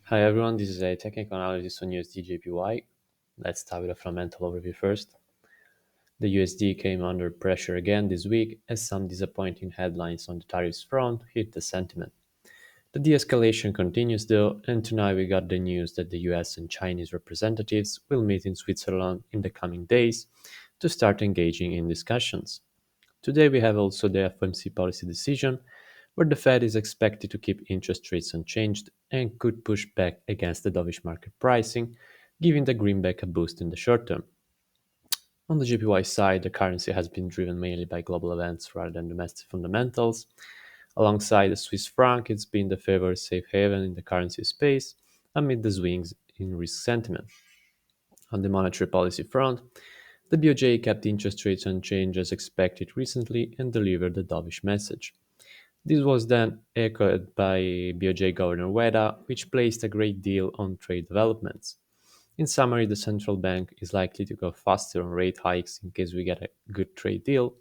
Hi everyone, this is a technical analysis on USDJPY. Let's start with a fundamental overview first. The USD came under pressure again this week as some disappointing headlines on the tariffs front hit the sentiment. The de-escalation continues though, and tonight we got the news that the US and Chinese representatives will meet in Switzerland in the coming days to start engaging in discussions. Today we have also the FOMC policy decision, where the Fed is expected to keep interest rates unchanged and could push back against the dovish market pricing, giving the greenback a boost in the short term. On the JPY side, the currency has been driven mainly by global events rather than domestic fundamentals. Alongside the Swiss franc, it's been the favored safe haven in the currency space amid the swings in risk sentiment. On the monetary policy front, the BOJ kept interest rates unchanged as expected recently and delivered the dovish message. This was then echoed by BOJ Governor Weda, which placed a great deal on trade developments. In summary, the central bank is likely to go faster on rate hikes in case we get a good trade deal,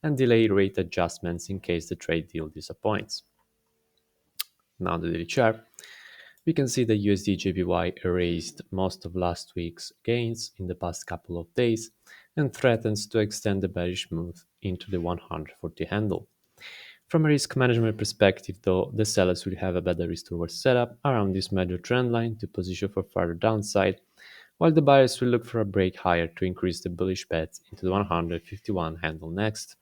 and delay rate adjustments in case the trade deal disappoints. Now, the daily chart. We can see the USD JPY erased most of last week's gains in the past couple of days and threatens to extend the bearish move into the 140 handle. From a risk management perspective, though, the sellers will have a better risk reward setup around this major trend line to position for further downside, while the buyers will look for a break higher to increase the bullish bets into the 151 handle next.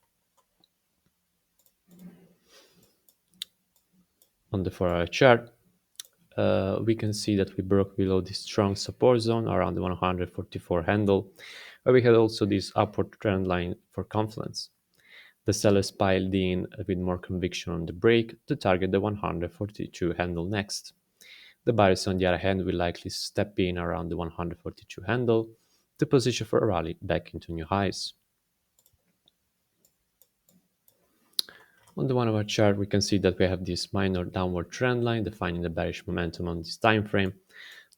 On the 4-hour chart, we can see that we broke below this strong support zone around the 144 handle, where we had also this upward trend line for confluence. The sellers piled in with more conviction on the break to target the 142 handle next. The buyers, on the other hand, will likely step in around the 142 handle to position for a rally back into new highs. On the 1 hour chart, we can see that we have this minor downward trend line defining the bearish momentum on this time frame.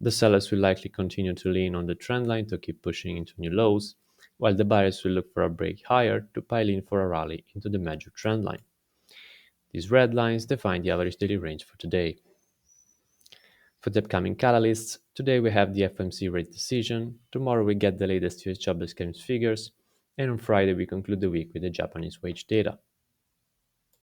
The sellers will likely continue to lean on the trend line to keep pushing into new lows, while the buyers will look for a break higher to pile in for a rally into the major trend line. These red lines define the average daily range for today. For the upcoming catalysts, today we have the FOMC rate decision, tomorrow we get the latest US jobless claims figures, and on Friday we conclude the week with the Japanese wage data.